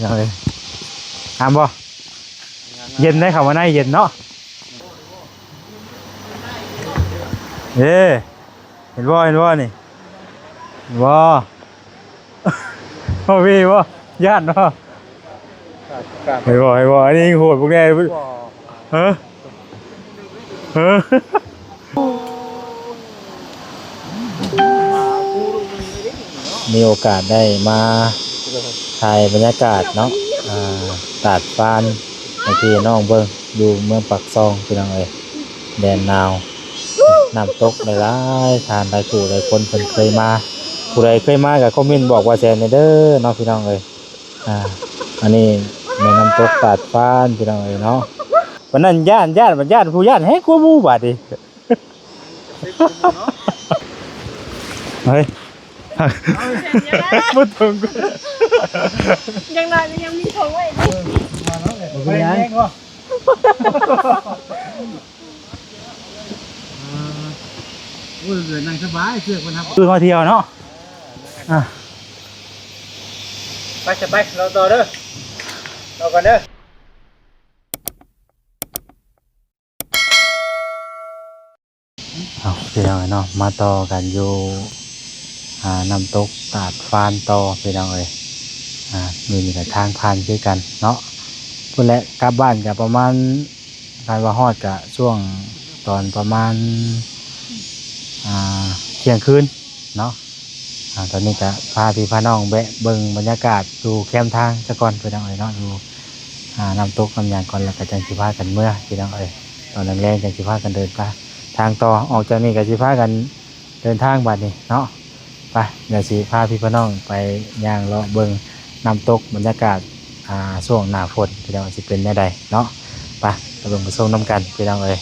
ยังเลยห้ามบ่เย็นได้คำว่าได้เย็นเนาะเห็นบ่นี่เห็นบ่พ่อพี่บ่ญาติเนาะเห็นบ่อันนี้โหดพวกนี้ฮะมีโอกาสได้มาถ่ายบรรยากาศเนาะตาดฟานในพี่น้องเบิ้งอยู่เมืองปักซองพี่น้องเอ้ยแดนนาวน้ำตกหลายๆทานหลายผู้หลายคนเพิ่นเคยมาผู้ใดเคยมาก็คอมเมนต์บอกว่าแซนเด้อเนาะพี่น้องเอ้ยอันนี้แม่น้ำตกตาดฟานพี่น้องเอ้ยเนาะวันนั้นญาติผู้ญาติให้กลัวหมู่บาดดิเฮ้ยพูดถึงยังไงยังมีทงไว้เป็นยังเดินนั่งสบายเชือกมันครับคือมาเที่ยวเนาะไปจะไปเราต่อเด้อเรากันเด้อเอาพี่น้องเนาะมาต่อกันอยู่น้ำตกตาดฟานต่อพี่น้องเอ้ยมีแต่ทางผ่านด้วยกันเนาะเพื่อนและกลับบ้านกับประมาณการว่าฮอดกับช่วงตอนประมาณเที่ยงคืนเนาะตอนนี้ก็พาพี่พาน้องแวะเบิ่งบรรยากาศดูแคมทางซะก่อนพี่น้องเอ้ยเนาะดูน้ำตกน้ำยางก่อนแล้วก็จังสิพากันเมื่อพี่น้องเอ้ยตอนแรงๆจังสิพากันเดินไปทางต่อออกจากนี้ก็สิพากันเดินทางบัดนี้เนาะไปเดี๋ยวสิพาพี่พาน้องไปย่างเลาะเบิ่งน้ำตกบรรยากาศช่วงหน้าฝนพี่น้องสิเป็นยังไงเนาะไปเบิ่งไปส่งน้ำกันพี่น้องเอ้ย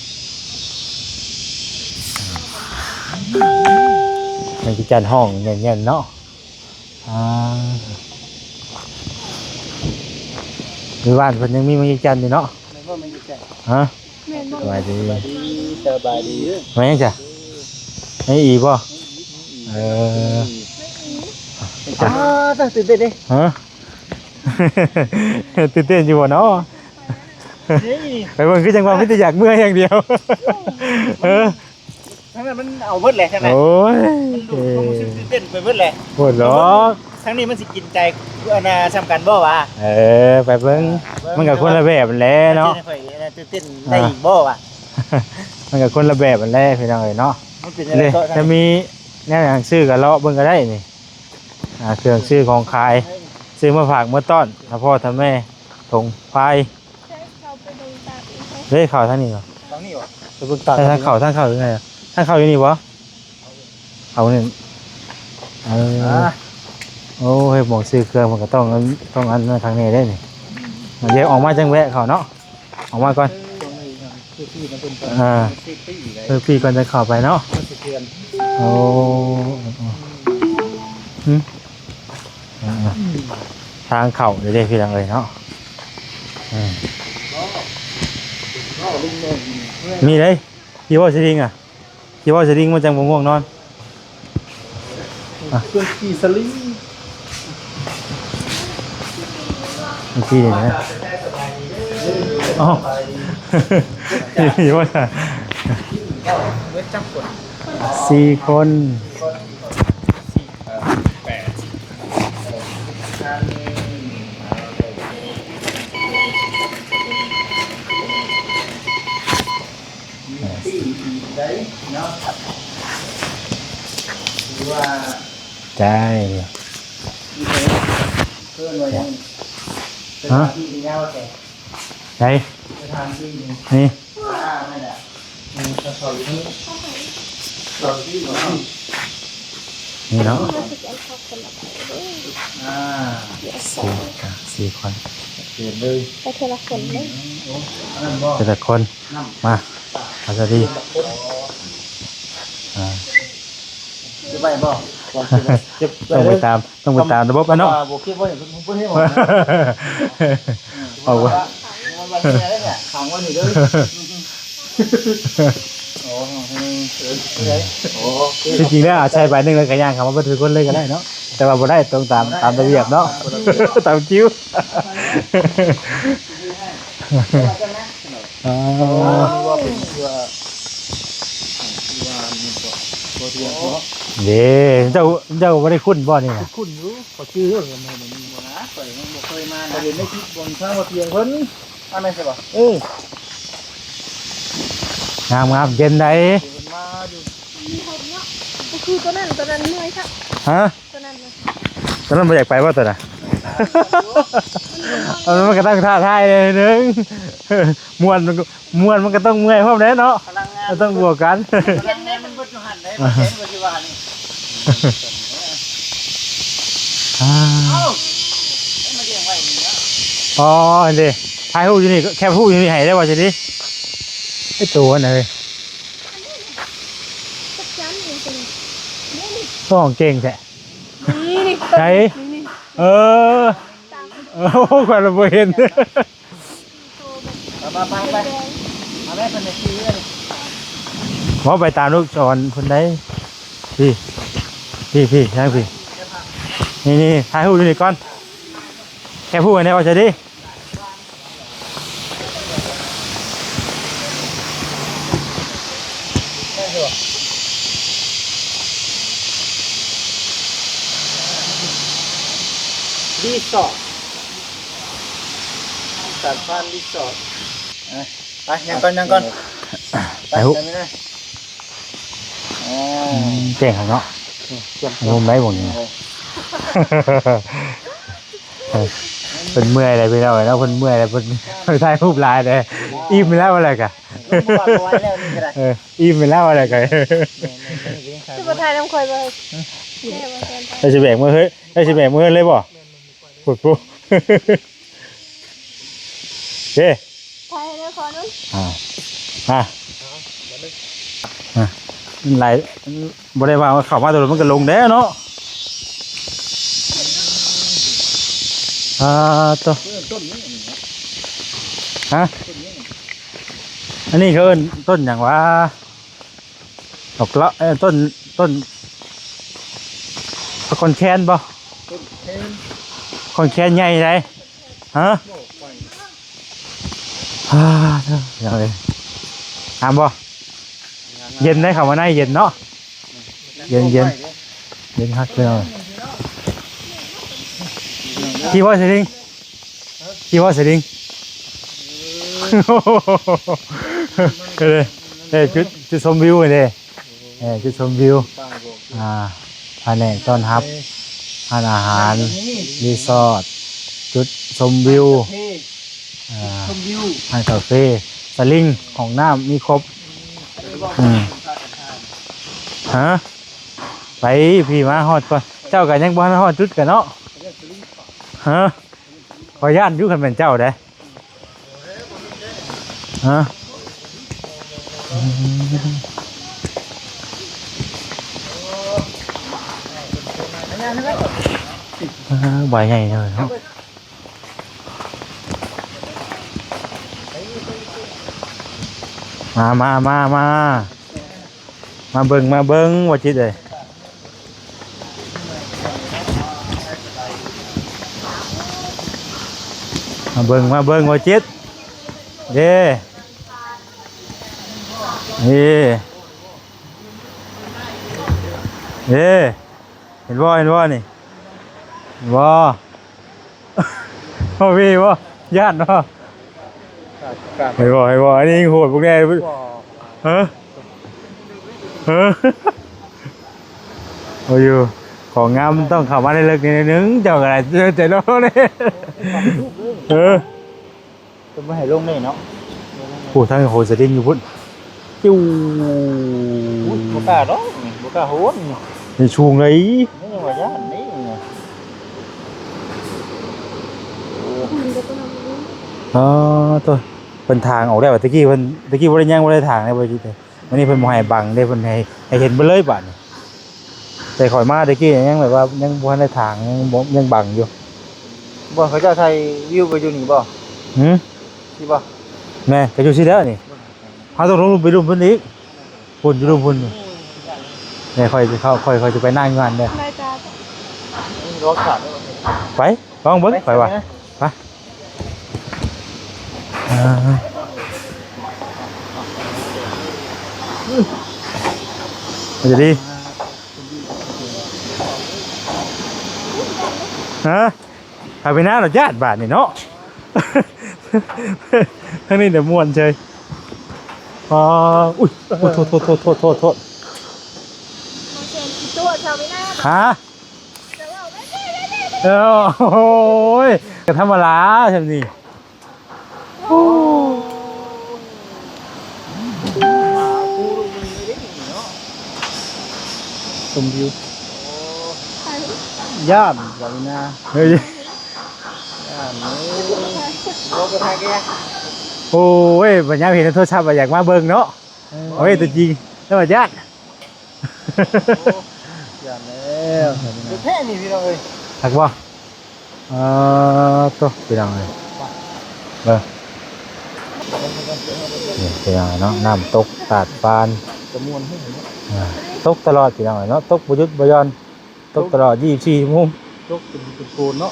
มันจะจัดห้องเย็นๆเนาะมีบ้านเพิ่นยังมีมันจันอยู่เนาะฮะสบายดีไม่ยังจ้ะไม่อีบ่ตื่นเต้นดิฮะตื่นเต้นอยู่บ่เนาะไปเบิ่งคือจังหวะมิตรอยากเมื่อยอย่างเดียวทั้งนั้นมันเอาเบิดเลยใช่ไหมโอ้ยมันดูมันตื่นเต้นไปเบิดเลยปวดหรอทั้งนี้มันสิกินใจสำคัญบ่วะไปเบิ่งมันกับคนละแบบแหละเนาะตื่นเต้นได้อีกบ่วะมันกับคนละแบบแหละพี่น้องเอ้ยเนาะเลยจะมีแนวอย่างซื้อกับเลาะเบิ่งก็ได้นี่เครื่องซื้อของขายซื้อมาฝากเมื่อต้อนถ้าพ่อถ้าแม่ถงไฟเฮ้ยข่าวท่านนี่เหรอทางนี้วะท่านข่าวยังไงท่านข่าวอยู่นี่วะเอาเนี่ยโอ้ยบอกซื้อเครื่องมันก็ต้องอันทางนี้ได้นี่เดี๋ยวออกมาจังแวะเขาเนาะออกมาก่อนพี่ก่อนจะเข้าไปเนาะโอ้ทางเข่าเดี๋ยวพี่ทางเลยเนาะมีเลยกี่ว่าสลิงกี่ว่าสลิงมันจังง่วงนอนเครื่องขี่สลิงเมื่อกี้เนี่ยอ๋อกี่ว่า4 คนใช่ฮะใช่นี่นี่เนาะสี่คนไปเทละคนเลยแต่คนมาอาจารย์ดีจะไปบ่ต้องไปตามระบบอ่ะเนาะบอกคิดว่าอย่างคุณพูดให้หมดเอาวะขังว่าหนูเด้อโอ้จริงๆแล้วใช้ใบหนึ่งเลยกระย่างคำว่าถือคนเลยก็ได้เนาะ แต่ว่าบ่ได้ต้องตามระเบียบเนาะตามคิวอ๋อ ว่าเป็นว่ามีตัวเทียนเนาะ เด้เจ้าบ่ได้คุ้นบ่นี่น่ะ คุ้นอยู่ขอชื่อเรื่องมันนี่บ่นะข่อยยังบ่เคยมานะเห็นในคลิปบนทางว่าเตียงเพิ่นอันนั้นใช่ป่ะงามเย็นได้ เพิ่นมาอยู่ มีผมเนาะก็คือตัวนั้นเมื่อยค่ะ ฮะ ตัวนั้นเลย ตอนนั้นบ่อยากไปบ่ตัวน่ะมันก็ต้องท้าทายเลยนึงม่วนมันก็ต้องเมื่อยพร้อมแน่เนาะ พลังงาน ก็ต้องบวกกัน พลังงานมันบ่อยู่หั่นได้บ่เห็นบ่สิว่านี่เอ้ามาเลี้ยงไว้นี่เนาะ อ๋อเด้ถ่ายรูปอยู่นี่แค่รูปอยู่นี่ให้ได้บ่สิดิไอ้ตัวน่ะเว้ย สักชั้นหนึ่งตัวนี่นี่ ต้องเก่งแท้ นี่ ใช่ นี่ เออ ตาม โอ้คนละบ่เห็น โตแบบ ไปเอาแม่เพิ่นให้ซื้อเลย บ่ไปตามลูกศรคนใดพี่ทางพี่นี่ถ่ายรูปอยู่นี่ก่อนแค่พูดกันได้ว่าจะดิ รีสอร์ทสารพันรีสอร์ทไปยังก่อนไปหูอ๋อ เก่งครับเนาะงมได้บ่นี่เป็นเมื่อยอะไรไปแล้วเนาะเพิ่นเมื่อยอะไรเพิ่นถ่ายรูปหลายเลยอิ่มไปแล้วอะไรกะอิ่มไปแล้วอะไรกะ จะมาถ่ายน้ำคอยไปแม่มาแทนไป ได้สิแบกมือเฮ้ยได้สิแบกมือเลยบ่ปุ๊บเจ้ ถ่ายแล้วขอนู้น ไหลบ่ได้ว่าเข้ามาตัวมันก็ลงแล้วเนาะตัวฮะอันนี้เขาเอิ้นต้นอย่างว่าดอกละต้นคอนแคนบ่คอนแคนใหญ่ไรฮะอย่างไรถามบ่เย็นได้เข้ามาในเย็นเนาะเย็นฮักเลยกี่ว่าเสดิงจุดชมวิวเลยจุดชมวิวภายในต้อนรับร้านอาหารรีสอร์ทจุดชมวิวร้านคาเฟ่สลิงของน้ำมีครบฮะไปพี่มาฮอดก่อนเจ้ากันยังบ้านฮอดจุดกันเนาะฮะขอย่านอยู่กันเป็นเจ้าได้ฮะใบใหญ่เลยเนาะมาเบิ่งว่าจิตเลยมาเบิ่งว่าจิตเด้เห็นบ่นี่บ่พ่อพี่บ่ญาติบ่ให้บ่อันนี้โหดพวกนี้ฮะโอ้ยของงามต้องเข้ามาในเลิกนิดนึงเจ้าอะไรใจร้อนเลยจะไม่ให้ลงเลยเนาะ โอ้ทั้งโหสดิ้งอยู่พุ่นจิ้ว บุกล้าเนาะบุกล้าโหด ในช่วงไหน นี่ยังว่าย่านนี่ ตัวเป็นทางออกได้ว่าตะกี้บ่ได้ย่างบ่ได้ทางได้บ่จิตวันนี้เพิ่นบ่ให้บังได้เพิ่นให้เห็นไปเลยบัดนี้แต่ข่อยมาตะกี้ยังแบบว่ายังบ่ทันได้ทางยังบังอยู่ บ่เขาจะไทยวิวไปอยู่นี่บ่ที่บ่ แม่ก็อยู่สิแล้วนี่เฮาต้องลงไปรุมเพิ่นอีกพุ่นอยู่รุมพุ่นนี่ค่อยสิเข้าค่อยจะไปนั่งงานเด้อ นายจ้า รอขาด ไปลองเบิ้งไปว่ะไปมันจะดีฮะพาไปน้าเราญาติบาทนี่เนาะ ทั้งนี้เดี๋ยวม่วนเฉยอุ้ยโทษตัวชาวไม่น่า ฮะโอ้ยกระทำมาล้าใช่ไหมนี่ชมวิวย่านวารินา เฮ้ย ย่านนี้โลกไทยแก โอ้ยปัญญาเห็นโทรศัพท์อยากมาเบิ่งเนาะโอ้ยตัวจริงแล้วมาญาติ ย่านแล้วแค่นี้พี่น้องเอ้ย หักบ่ตัวไปดังเลยนี่ไปดังเนาะน้ำตกตาดปาน จะม่วนให้เห็น ตกตลอดไปดังเลยเนาะตกบ่หยุดบ่หย่อนตกตลอด24 ชั่วโมง ยกเป็นโกนเนาะ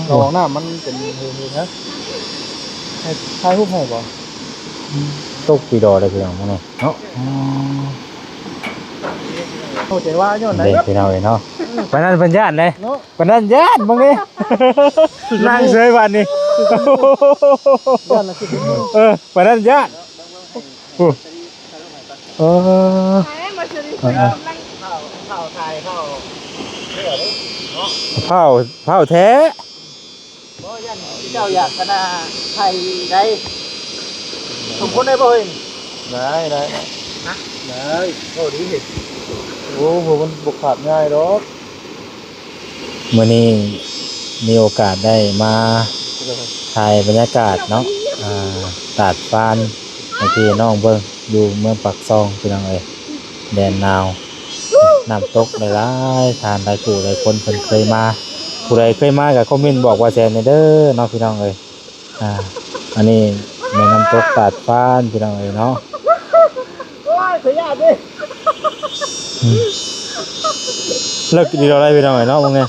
ระวังหน้ามันเป็นเฮฮะให้ถ่ายรูปให้บ่ ตกปีดอได้ไปดังมื้อนี้เนาะ โอ้เจ๋งว่าย้อนไหน เด็ก ครับ ไปเอาเลยเนาะปานนั้นเพิ่นญาติเลย เนาะ ปานนั้นญาติบ่นี่นั่งเฉยบัดนี้ ย้อนละสิ ปานนั้นญาติเออ ใช่มาเฉลี่ยนั่ง เข้าไทยเข้า เผาแท้ บ่ยันเจ้าอยากคณะไทยได้สมควรได้บ่เฮ้ยได้นะได้โอ้ดีเห็นโอ้โหมันบกขาดง่ายดอก มื้อนี้มีโอกาสได้มาถ่ายบรรยากาศเนาะตาดปานให้พี่น้องเบิ่งอยู่เมืองปักซองพี่น้องเอ้ยแดนนาวน้ำตกหลายๆทานหลายผู้หลายคนเพิ่นเคยมาผู้ใดเคยมาก็คอมเมนต์บอกว่าแซ่บเด้อเนาะพี่น้องเอ้ยอันนี้แม่น้ำตกตาดปานพี่น้องเอ้ยเนาะ โอ้ยขยะดิ เลิกดีเราได้พี่น้องเอ้ยเนาะมึงไง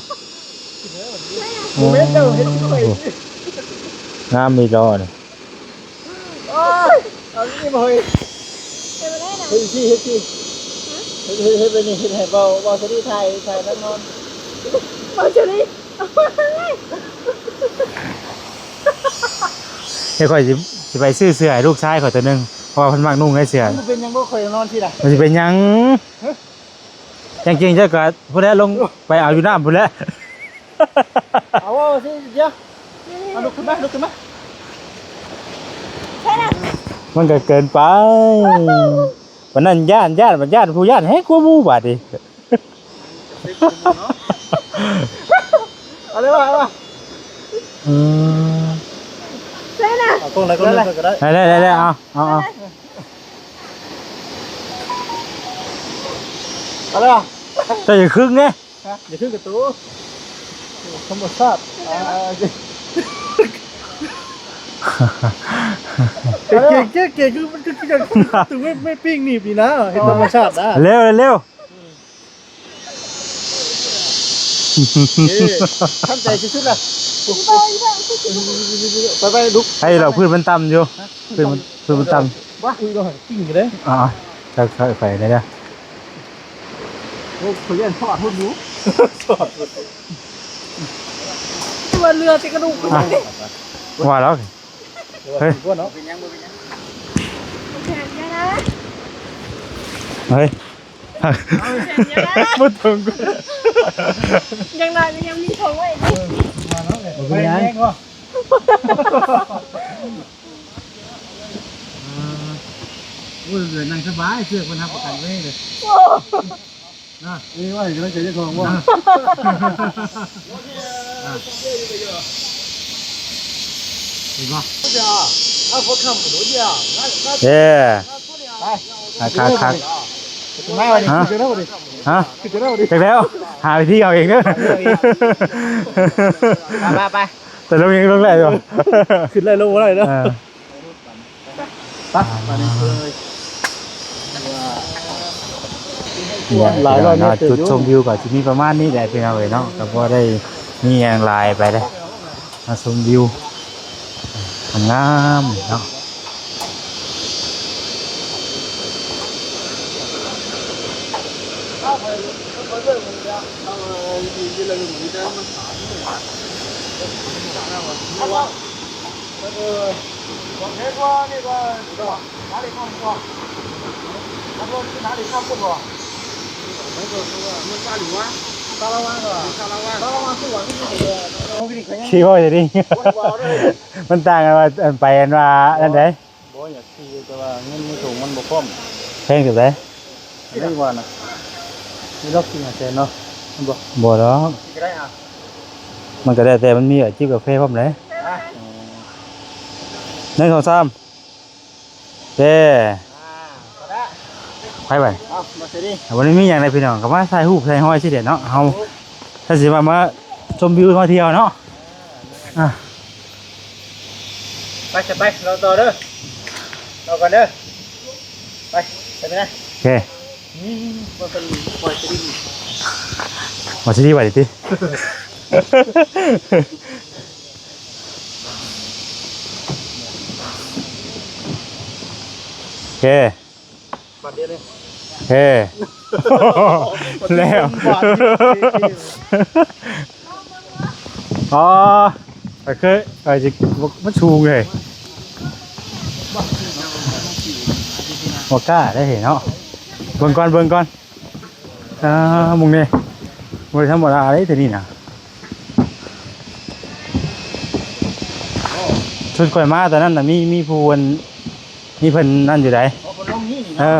โมเมนต์เจ้าเห็นด้วย งามมีรอเนี่ย โอ้ยเอานี่มาเฮ้ยเฮ้ยที่เฮ้ยที่เฮ้ยไปนี่เห็นให้เบาสวัสดีไทยนั่งนอน มาเฉลี่ย เดี๋ยวค่อยสิไปซื้อเสื้อให้ลูกชายข่อยตัวหนึงเพราะว่าเพิ่นมักนุ่งให้เสื้อ มันเป็นยังบ่เคยนอนที่ไหน มันสิเป็นหยังจริงๆเจ้าก็ผู้ใดลงไปเอาอยู่น้ำพุ่นแหล้ว เอาว่าสิเดี๋ยวเอาลุกขึ้นมา มันก็เกินไปวันนั้นญาติมันญาติผู้ญาติให้กลัวหมู่บาดดิ เอาเลยว่าใช่น่ะ เอาตรงไหนก็ได้ก็ได้ ได้เอา เอาเลยว่ะ เจ้าอย่าครึ่งไง อย่าขึ้นกับตัวธรรมชาติเก๋คือมันคือถึงไม่ปิ้งหนีบนี่นะเห็นธรรมชาตินะ เร็ว ทำใจชุดๆนะไปลุก ให้เราพื้นมันต่ำอยู่พื้นมันต่ำ ว้าอุ้ยเราปิ้งกันเลย จะค่อยๆได้เด้อ โอ้เขาเรียนทอดหุ่นรู้ทอด ตัวเรือติกระดูก ว่าแล้วเฮ้ย เนาะเป็นยัง แข็งนะ เฮ้ย พูดถึงกู ยังไงยังมีทองไว้ ไปยังวะอุ้ยนั่งสบายเชือกมันทำประกันไว้เลยนะนี่ว่าจะต้องเจอเจ้าของว่าเห็นปะเอาพวกคำกระโดดยาว เย้ ไป คัก ไม่วันนี้คือเท่าดิ ฮะ คือเท่าดิ จากแล้วหาวิธีเอาเองเด้อ ไป แต่เรายังลงได้อยู่ ขึ้นเลยลงอะไรเนาะไปมาเลย หลายร้อยเมตร จุดชมวิวก็จะมีประมาณนี้แหละพี่น้องเอ้ยเนาะก็บ่ได้มีอย่างหลายไปเลยมาชมวิวงามเนาะชี้ว่าจะดิ มันต่างกันว่าไปอันว่าอันไหน บ่อยากขี่แต่ว่าเงินไม่ถูกมันบ่พร้อม แพงสุดเลย ไม่ว่านะมีล็อกจริงอ่ะแซนเนาะมันบอก บ่หรอก ก็ได้อ่ะ มันก็ได้แต่มันมีจิบกาแฟพร้อมเลย1 2 3เจ้ ก็ได้ ไปไป เอามาเสร็จดิ วันนี้มีอย่างไรพี่น้องก็มาถ่ายรูปถ่ายห้อยสิเด็ดเนาะเฮาถ้าสิมาชมวิวมาเที่ยวเนาะอ่ะ ไปจะไปเราต่อเด้อเราก่อนเด้อไปไปนะ โอเค มันเป็นปล่อยจะดิ้น มาสิดีไปดิติโอเค บาดเดียวเลย โอเคแล้วอ๋อไปเคยไปจิมันชูเลยบ่กล้าได้เห็นเนาะเบิ่งก่อนมึงนี่บ่ได้ธรรมดาเลยแต่นี่น่ะชุดข่อยมาตอนนั้นน่ะมีผู้เพิ่นมีเพิ่นนั่นอยู่ได เพราะคนลงนี่นี่ เอ น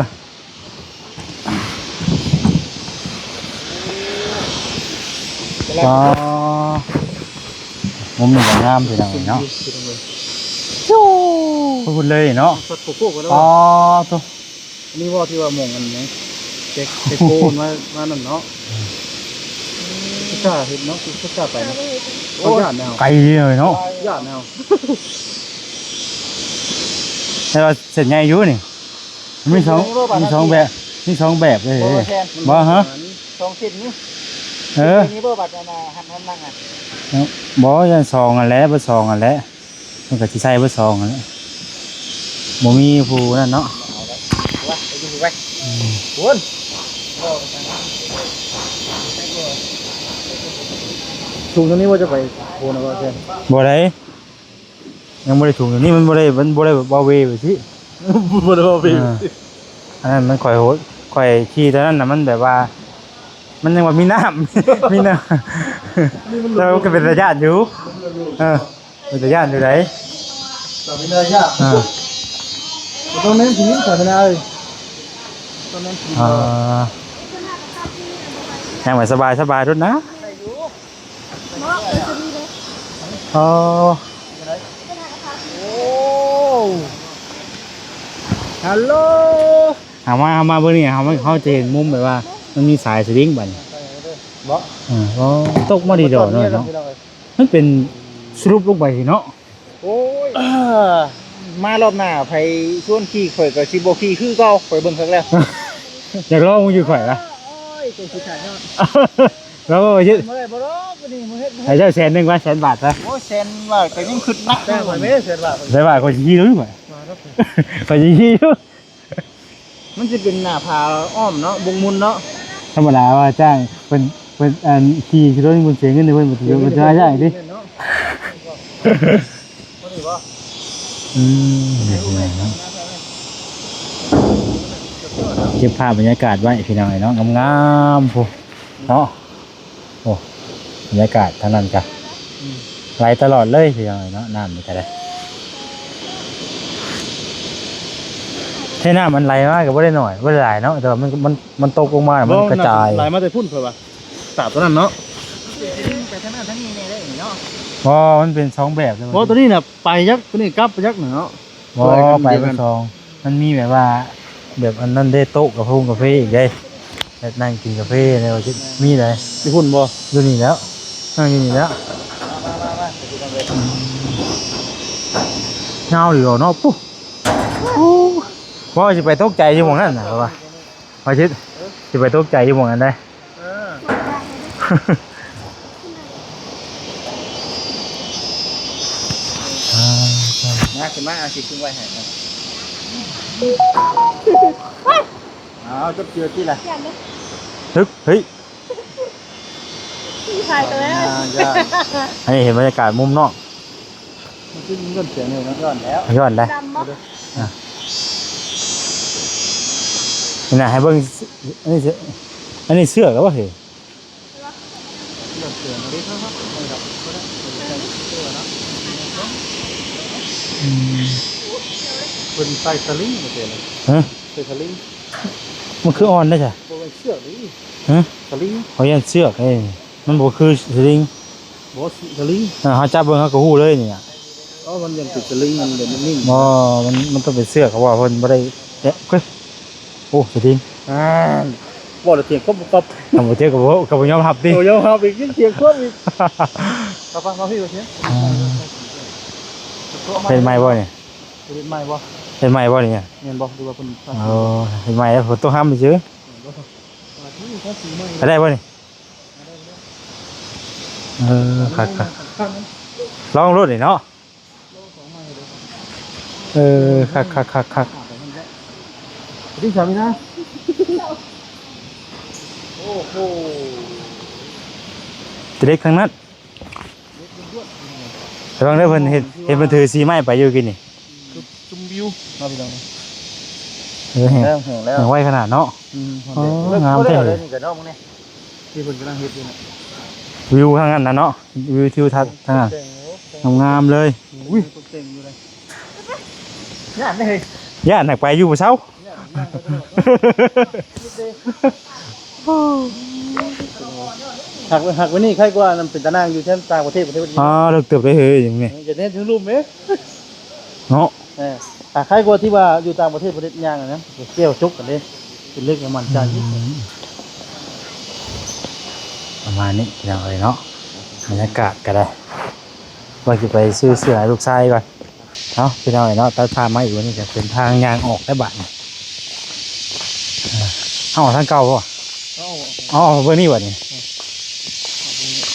ะ อก็มุมนี้ก็งามพี่น้องเนาะพูดเลยเนาะ สดปุ๊บๆกันแล้ว อ๋อตัว นี่ว่าที่ว่ามองกันไงเจ๊กโกนมานั่นเนาะกล้าเห็นเนาะคือกล้าไปนะโอ้ยแนว ไกลเลยเนาะ ยอดแนว แต่ว่าเสร็จไงอยู่นี่มีสองแบบเลยบ่ฮะ สองเส้นนี้ เออ นี่เบอร์บัตรนะหันนั่งอ่ะ บ่ยัน2อันแหละเบอร์2อันแหละมันก็สิใช้เบอร์2อันแหละบ่มีผู้นั่นเนาะ ว่าไปดูไปวนถุงตรงนี้ว่าจะไปโคนอะไรเช่น บ่ได้ยังบ่ได้ถูกอยู่นี่มันบ่ได้บ่เวไปสิ บ่ได้ว่าไป อันนั้นมันข่อยขี่ตอนนั้นน่ะมันแบบว่า มันยังว่ามีน้ำ มีน้ำเราก็เป็นระยะอยู่เป็นระยะอยู่ไหน แต่ไม่ได้ยากตรงนี้ถึงนี่แต่ไม่ได้ตรงนั้นถึง ยังไม่สบายทุกนะอ๋อ โอ้ฮัลโหล เอามาเบอร์นี่เขาจะเห็นมุมแบบว่า มันมีสายสลิงบัน บ่ ก็ตกมาดีดอกเนาะมันเป็นสรุปลงไปเนาะ โอ้ยมารอบหน้าไปชวนขี่ข่อยกับชิโบขี่คือเก่าข่อยเบิ่งครั้งแล้ว อยากลองมึงอยู่ข่อยละ โอ้ยตัวสุดท้ายเนาะ แล้วก็ยึด บ่ได้บ่รอกบ่นี่มื้อเฮ็ด ให้เจ้า100,000ว่า100,000 บาทซะ โอ้ยเซนว่าก็ยังคิดนักได้ข่อยไม่ได้เซนว่า 100 บาทคนชี้รู้ไหมคนชี้รู้ มันจะเป็นหน้าผาอ้อมเนาะบงมุนเนาะ ธรรมดาว่าจ้างเป็นขี่รถมันเสียเงินในเพิ่นมันจะจ้างดิเก็บภาพบรรยากาศไว้พี่น้องเนาะงามๆพูเนาะโอ้บรรยากาศทางนั้นจ้ะไหลตลอดเลยพี่น้องเนาะน้ำมันจะได้ใช่น้ำมันไหลมากกับว่าได้หน่อยว่าได้หลายเนาะแต่ว่ามันตกลงมามันกระจาย ไหลมาแต่พุ่นเพิ่นว่าตาตัวนั้นเนาะไปทางนั้นทางนี้ได้เนาะ อ๋อมันเป็น2แบบเลย โอ้ตัวนี้น่ะไปยักตัวนี้กลับไปยักเนาะ อ๋อไปเป็น2มันมีแบบว่าแบบอันนั้นได้โต๊ะกับกาแฟอีกได้แบบนั่งกินกาแฟอะไรว่าจะมีอะไร ที่พุ่นบ่ ดูนี่แล้วนั่งอยู่นี่แล้วเงาอยู่เนาะปุ๊บว่าจะไปตกใจที่หมองนั่นนะว่าชิด สิไปตกใจอยู่หม่องนั้นได้ นะขึ้นมาเอาสิขึ้นไว้ให้เอาจับเจือที่ละ นึกเฮ้ย ถ่ายตัวแล้ว อันนี้เห็นบรรยากาศมุมนอก มันขึ้นเงินเสียงหนึ่งย้อนแล้ว ย้อนได้ ดำมั้ง นี่นะให้เบิ่งอันนี้เสื้อกับว่าเฮ้ย เงินเสียงอะไรครับไม่รับก็ได้เป็นใส่สลิงมาเสียเลย ฮะ ใส่สลิง มันคืออ่อนได้จ้ะ โบเป็นเชือกนี่ ฮะ สลิง เขายันเสื้อเอ้ยมันบ่คือสลิง โบสลิง เขาจับเบิ่งเขาก็ฮู้เลยนี่อ่ะ อ๋อมันยังติดสลิงมันเดี๋ยวนิ่ง บ่มันต้องเป็นเสื้อเขาว่าเพิ่นบ่ได้เอ๊ะเฮ้ยโอ้สลิง บ่ได้เถียงก็กับ ทำบ่เจอกับบ่ยอมรับดิ โอ้ยเอาไปกินเถียงก็อีกเอาฟังมาพี่ว่าเถียง เป็นไม้บ่นี่ เป็นไม้บ่ เป็นไม้บ่นี่ เงินบ่ดูว่าเป็น เออเป็นไม้แล้วฝนตกห้ามไปซื้อไปได้บ่นี่เออคักๆลองรถนี่เนาะเออคัก ที่สามีนะโอ้โห จะเด็กทั้งนั้นแต่บางเรื่องเพิ่นเห็นมันถือสีไม้ไปอยู่กินนี่ จุ่มวิวมาพี่น้อง เออเห็น แล้วแห้งแล้ว ไว้ขนาดเนาะ งามแท้ เลยนี่ก็น้องมึงนี่ที่เพิ่นกำลังเฮ็ดอยู่น่ะ วิวทางนั้นนะเนาะวิวทิวทัศน์ทางนั้นงามๆเลย อุ้ยเต็มอยู่เลยย่านได้เลย ย่านหนักไปอยู่บ่เช้า หักไว้นี่ใครกว่ามันเป็นตะนางอยู่เช่นต่างประเทศประเทศ อ๋อเลิกเติบได้เฮ้ยอย่างนี้ จะเน้นถึงรูปไหม เนาะ ใครกว่าที่ว่าอยู่ต่างประเทศประเทศย่างนะเกี่ยวจุกกันเลยเป็นเล็กมันจานยิ่ง ประมาณนี้อย่างไรเนาะบรรยากาศก็ได้ว่าจะไปซื้อเสื้อให้ลูกชายก่อนเนาะพี่น้องเนาะตัดทางมาอีกวันนี้จะเป็นทางยางออกได้บัดนี่เอาออกทางเก่าป่ะอ๋อเบอร์นี่บัดนี่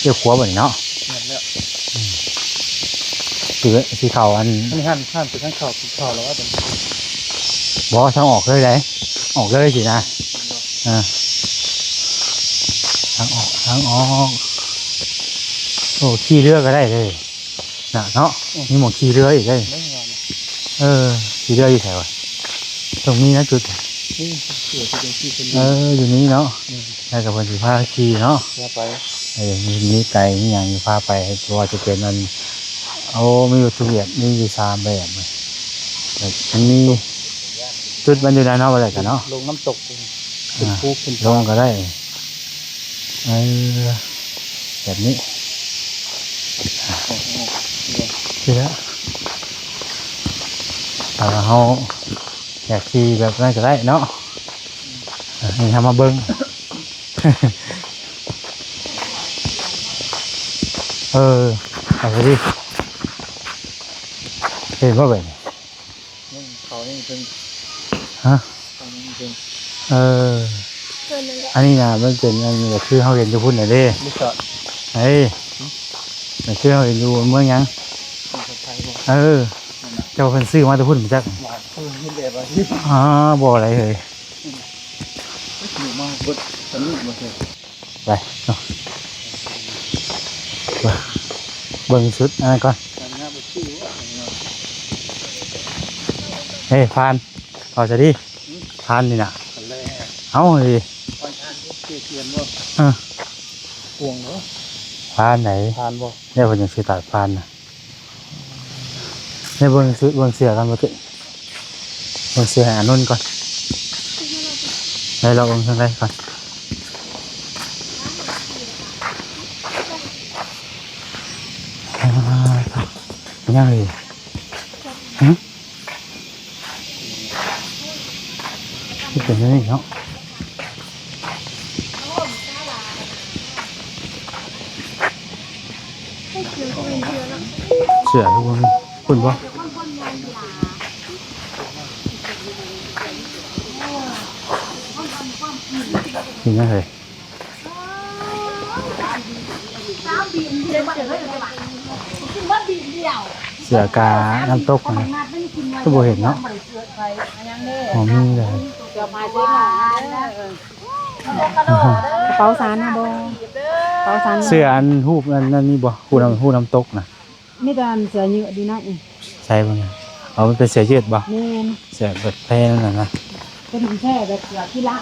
เกี่ยวขวาบัดนี่เนาะสีขาวอัน มันหั่นไปทั้งเข่าติดเข่าแล้วว่าเป็น บอกทางออกเลยไหนออกเลยสินะทางออกโอ้ขี่เรือก็ได้เลยน่ะเนาะมีหมวกขี่เรืออีกเลย ไม่งาน ขี่เรืออยู่แถวตรงนี้นะจุด นี่เสือจะเป็นที่เป็น อยู่นี้เนาะได้กับคนสีผ้าขี่เนาะ มาไป มีไก่มีอย่างมีผ้าไปตัวจะเป็นมันมีอยู่ทุกแบบมีอยู่3แบบเลยแต่มันมีจุดมันอยู่ในเนาะอะไรกันเนาะ ลงน้ำตกเป็นภูเป็น ลงก็ได้แบบนี้คือแล้วเราอยากขี่แบบนั้นก็ได้เนาะนี่ทำมาเบิ้งเอาไปดิเห็นว่าแบบนี้ เขานี่เป็น ฮะ เขานี่เป็น อันนี้นะมันเป็นอันนี้คือเขาเห็นจะพูดไหนเด้ ไม่จอด เฮ้ยมันคือเขาเห็นอยู่เมืองยัง คนไทยบอก เจ้าเพิ่นซื้อมาจะพูดมาจาก หวานเขาเห็นแบบว่าที่ บ่อะไรเลย อยู่มาบดสนุกมาเถอะ ไปเนาะเบิ่งชุดอันนั้นก่อน การงานไปชื่อว่า เฮ้ยพานเอาจะดิพานนี่น่ะ กันแรก เอาดิ วันทานที่เทียนว่าห่วงเนาะ พานไหน ทานบ่ เนี่ยเพิ่นยังซื้อตัดพานน่ะเนี่ยเบิ่งชุดเบิ่งเสื้อกันบ่ติเบิ่งเสื้อให้อานุ่นก่อนให้เราเบิ่งข้างในก่อนยังเลยที่เป็นนี่เนาะเสือทุกคนคุณบ่ กินได้เลยเสือกาน้ำตกนะก็บ่เห็นเนาะอ๋อมีเลย กระเป๋าสารนะบ่กระเป๋าสาร เสืออันหูบนั่นนี่บ่หูน้ำตกนะ มีแต่เสือเยอะดีนะอี ใช่บ่เนี่ยเอามันเป็นเสือยืดบ่ แม่น เสือแบบแพร่นั่นน่ะนะ เป็นแค่แบบเสือที่ละ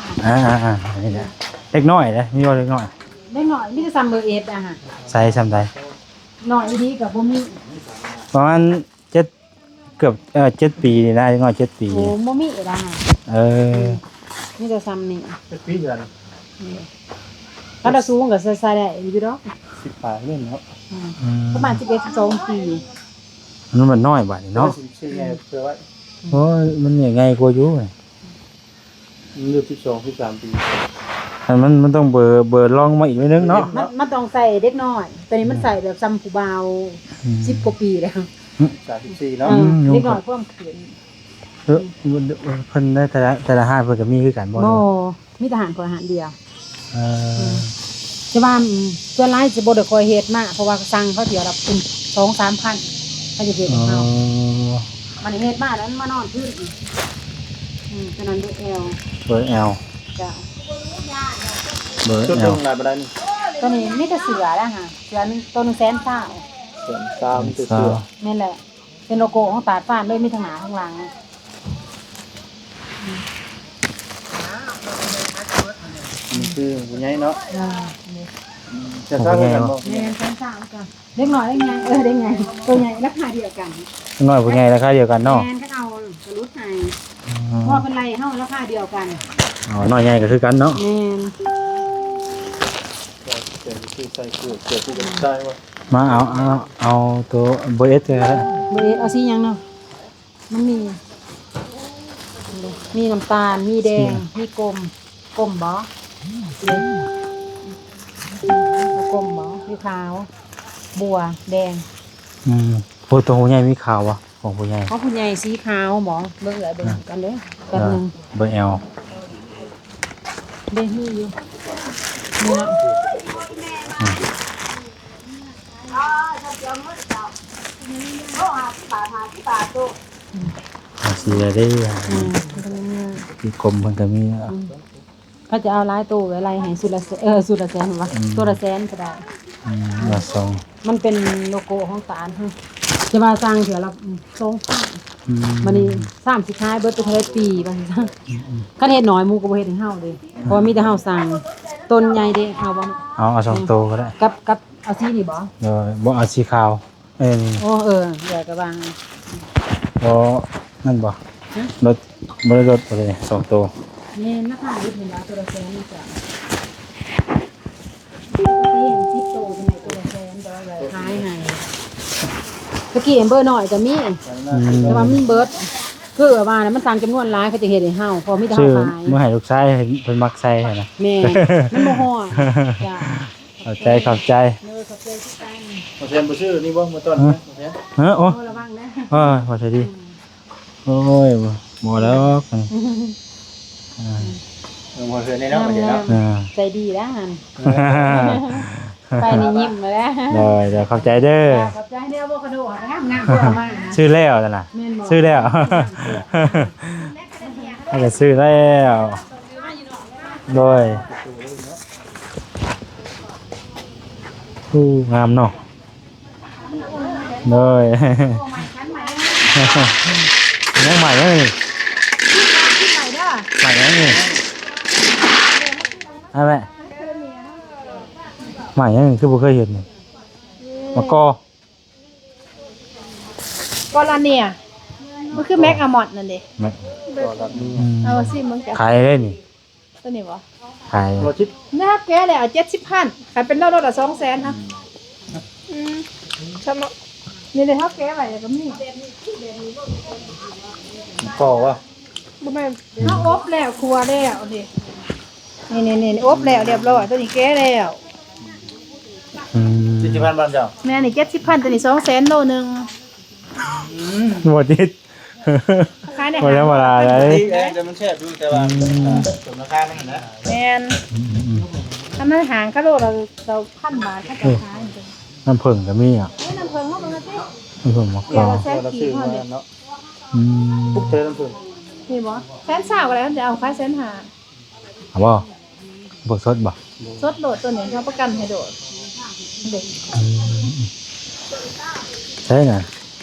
นี่แหละเล็กน้อยเลยมีบ่เล็กน้อย ได้หน่อยมีแต่ซัมเบอร์เอสอ่ะฮะ ใส่ซ้ำใด หน่อยดีกับบ่มี ประมาณ7เกือบ7 ปีนี่นะเล็กน้อย7 ปี โอ้บ่มีอ่ะฮะ เออ มีแต่ซัมนี่ เป็นปีเดือน ถ้าเราสูงก็ใส่ได้อยู่ดอก 10ปลายเล่นเนาะ ประมาณ11 12ปี มันน้อยบัดนี่เนาะ ชื่อไงเพื่อไว้ โอ้ยมันยังไงกว่าอยู่นี่ มันอยู่12 13ปี อันมันต้องเบอร์ลองมาอีกนิดนึงเนาะ มันต้องใส่เด็กน้อยตัวนี้มันใส่แบบซัมผู้บ่าว10 กว่าปีแล้ว 34เนาะ เด็กน้อยเพิ่มขึ้น เพิ่นได้แต่ละห้างเพิ่นก็มีคือกันบ่ บ่มีทหารขออาหารเดียว เออ จะว่าส่วนหลายสิบ่ได้คอยเฮ็ดมากเพราะว่าสั่งเขาเดี๋ยวละเป็น 2-3 พันเขาจะเฮ็ด อ๋ ให้ อ เฮามันเฮ็ดมาแล้วมันมานอนพื้นอีกฉะนั้นด้วยแอล เบอร์ L จ้ะ เบอร์ ชุด L ลงลายบ่ได้นี่ ตัวนี้มีแต่เสือแล้วค่ะเสือนึงตัวนึง100,000 เสียงตามเสื้อ แม่นแหละเป็นโลโก้ของตาดฟ้านเลยมีทั้งหน้าทั้งหลัง นี่คือผู้ใหญ่เนาะ อ่า จะสร้างกันบ่ แม่น3กันเล็กน้อยได้ไงได้ไงตัวใหญ่ราคาเดียวกัน น้อยผู้ใหญ่ราคาเดียวกันเนาะ แม่นก็เอากระลุดให้พอเป็นไรเฮาราคาเดียวกัน อ๋อน้อยใหญ่ก็คือกันเนาะ แม่น เสียงคือใส่เสื้อที่เป็นได้ว่า มาเอาตัวเบอร์ S ก็ได้ บ่ได้เอาสีหยังเนาะมันมีน้ำตาลมีแดงมีกลมบ่กลมบ่มีขาว บัวแดง โอ้ตัวผู้ใหญ่มีข่าวบ่ของผู้ใหญ่ เขาผู้ใหญ่สีขาวบ่เบิ่งเบิ่งกันเด้อกันนึง เบอร์ L เด้มีอยู่นี่เนาะ สีอะไรได้ อืม ที่กลมเพิ่นก็มี เขาจะเอาหลายตัวไว้ไล่ให้สุดละสุดละแสนว่าตัวละแสนก็ได้ ละสอง มันเป็นโลโก้ของตาลฮะจะมาสร้างเถื่อละ2,000มันนี่3สุดท้ายเบิดไปเท่าปีว่าซั่นซะคันเฮ็ดน้อยหมู่ก็บ่เฮ็ดให้เฮาเด้เพราะว่ามีแต่เฮาสร้างต้นใหญ่เด้เฮาบ่ เอาสองตัวก็ได้ กับเอาสีนี่บ่ เดี๋ยวบ่เอาสีขาวนี่ โอ้เดี๋ยวก็วาง บ่นั่นบ่รถบ่ได้รถบ่ได้สองตัว นี่ราคาอยู่เห็นแล้วตัวละแสนนี่จ้ะที่เห็น10โตจังไดตัวละแสนแต่ว่าแบบขายให้ตะกี้เบอร์น้อยก็มีแต่ว่ามันเบิดคือว่านะมันสั่งจำนวนหลายเขาจะเฮ็ดให้เฮาพอมีแต่เฮา ชื่อ ขาย เมื่อให้ลูกชายเพิ่นมักใส่ให้นะ แม่มันบ่ฮ้อนจ้ะ ขอบใจขอบใจ เด้อขอบใจที่ตั้ง บ่แซ่บบ่ชื่อนี่บ่มาต้อนนะบ่แซ่บ โอ้ โอ้ระวังนะ พอใช่ดีโอ้ยบ่แล้วกัน บ่เคยในเนาะบ่ใช่เนาะ ใจดีแล้วหั่นไปนี่ยิ้มมาแล้ว เดี๋ยวขอบใจเด้อ ขอบใจเด้ออะโวคาโดงามๆเพิ่นเอามานะ ซื้อแล้วนั่นน่ะ แม่นบ่ ซื้อแล้วให้ก็ซื้อแล้วโดยงามเนาะโดยยังใหม่ยังนี่ ไปเด้อ ใหม่ยังนี่อะไรใหม่ยังนี่คือบ่เคยเห็นนี่มะกอ ก็ละเนี่ยมันคือแม็กอะมอดนั่นเด้ เอาสิมึงจะ ขายได้นี่ ตัวนี้บ่ ขาย บ่ชิด นะครับแกเลยเอา70,000ขายเป็นรถละ200,000ฮะชมนี่เลยเฮาแกไว้แล้วก็มี ก่อว่า บ่แม่นเฮาอบแล้วครัวแล้วดินี่อบแล้วเรียบร้อยตัวนี้แกแล้ว 40,000บาทเจ้า แม่นี่70,000ตัวนี้200,000โลนึง หมดทิศ ขายใน ได้ บ่ธรรมดาเลย แต่มันแซ่บดูแต่ว่าสมราคานั่นนะ แม่นถ้ามันหางกะโลเรา1,000 บาทถ้าจะขายจริง น้ำผึ้งก็มีอ่ะ เอ้ยน้ำเพิ่งเขาเบิ่งนะเจ้ น้ำผึ้งมะก เดี๋ยว อก เราแซ่บ เรา กี่ ซื้อ พอ มา เด็ด เนาะ อืม ปุ๊บเธอน้ำผึ้ง นี่บ่แสนสาวก็แล้วจะเอาขายแสนหา เอาบ่พวกสดบ่ สดโดดตัวนี้เขาประกันให้โดดเด็ก ใช่น่ะ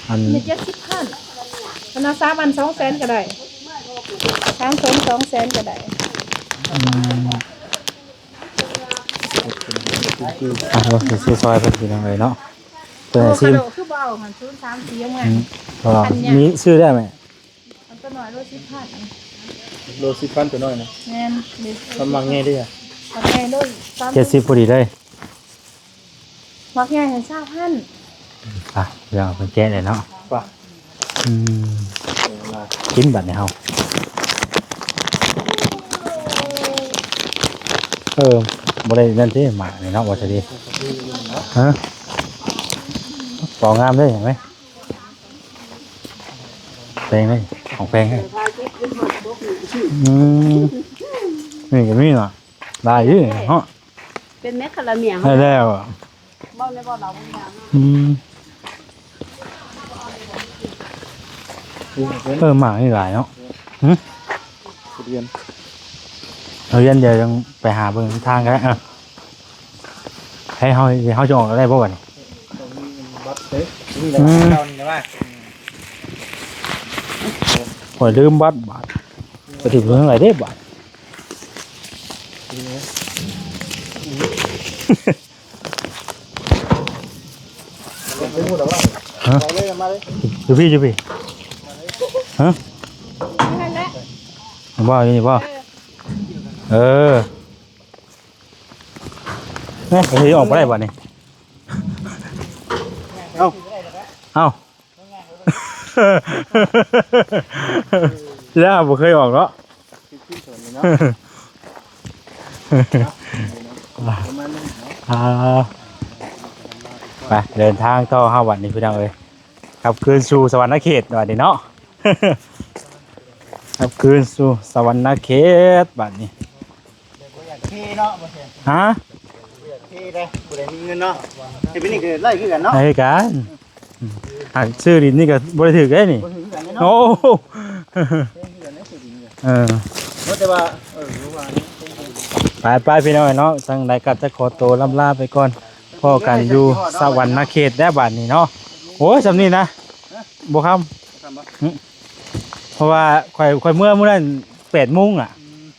อัน มี70,000มันเอา3 อัน 200,000ก็ได้3 2 200,000ก็ได้ เราซื้อซอยเพิ่นพี่น้องเลยเนาะตัวไหน โอ้ ซิม กระโดดคือเบาหัน0 3 4ยังไง เพราะว่ามีซื้อได้ไหม มันตัวน้อยโล10,000 โล10,000ตัวน้อยนะ แม่นนี่ ทำมังไงดิอ่ะ มักใหญ่โล70พอดีเลย มักใหญ่ให้20,000 อ่ะเดี๋ยวเอาไปแกะเลยเนาะ ป่ะ อืมกินบัดนี้เฮาบ่ได้นั่นที่หมานี่เนาะว่าจะดีฮะปองามเลยเห็นไหมแพงเลยของแพงเลยนี่ก็มีเนาะได้อยู่เนาะ เป็นแม่คาราเมีย ได้แล้วอ่ะ บ่ในบ่เราบ่ยาม หมานี่หลายเนาะ เรียน เราเดี๋ยวยังไปหาเบิ่งทางกันอ่ะให้เฮาจะออกได้บ่บัดนี้ บัตรเต๊ะนี่แหละเรานี่นะว่า โอ้ยลืมบัตรบาทไปถึงเรื่องอะไรได้บาท ไปพูดแต่ว่า ฮะ ไปเลยมาเลย อยู่พี่ฮะ นั่นแหละ บ่อยู่นี่บ่เนี่ยไปออกบ่ได้บัดนี้เอ้าแล้วบ่เคยออกเนาะไปเดินทางต่อ5วันนี้พี่น้องเอ้ยครับคืนสู่สวรรค์เขตบัดนี้เนาะครับคืนสู่สวรรค์เขตบัดนี้ ที่เนาะบ่ใช่ ฮะ ที่ได้บ่ได้มีเงินเนาะที่เป็นนี่คือไล่คือกันเนาะ ให้กันชื่อดินนี่ก็บริถือได้นี่ บ่คือกันเนาะ โอ้ แต่ว่ารู้ว่า ไปพี่น้องเนาะทางใดก็จะขอตัวลำลาไปก่อนพ่อกันอยู่สวรรค์เขตได้บัดนี้เนาะโอ้ยสำนี้นะบ่คำเพราะว่าค่อยเมื่อนั้น8 โมงอ่ะ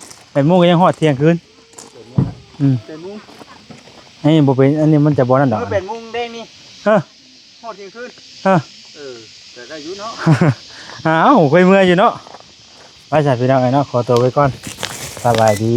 8 โมงก็ยังฮอดเที่ยงคืนเป็นมุ้ง อันนี้บ่เป็นอันนี้มันจะบ่นั่นดอก เป็นมุ้งแดงนี่ ฮะ ฮอดเที่ยงคืน ฮะ แต่ได้อยู่เนาะ อ้าวค่อยเมื่ออยู่เนาะไปจ้ะพี่น้องเนาะขอตัวไว้ก่อนสบายดี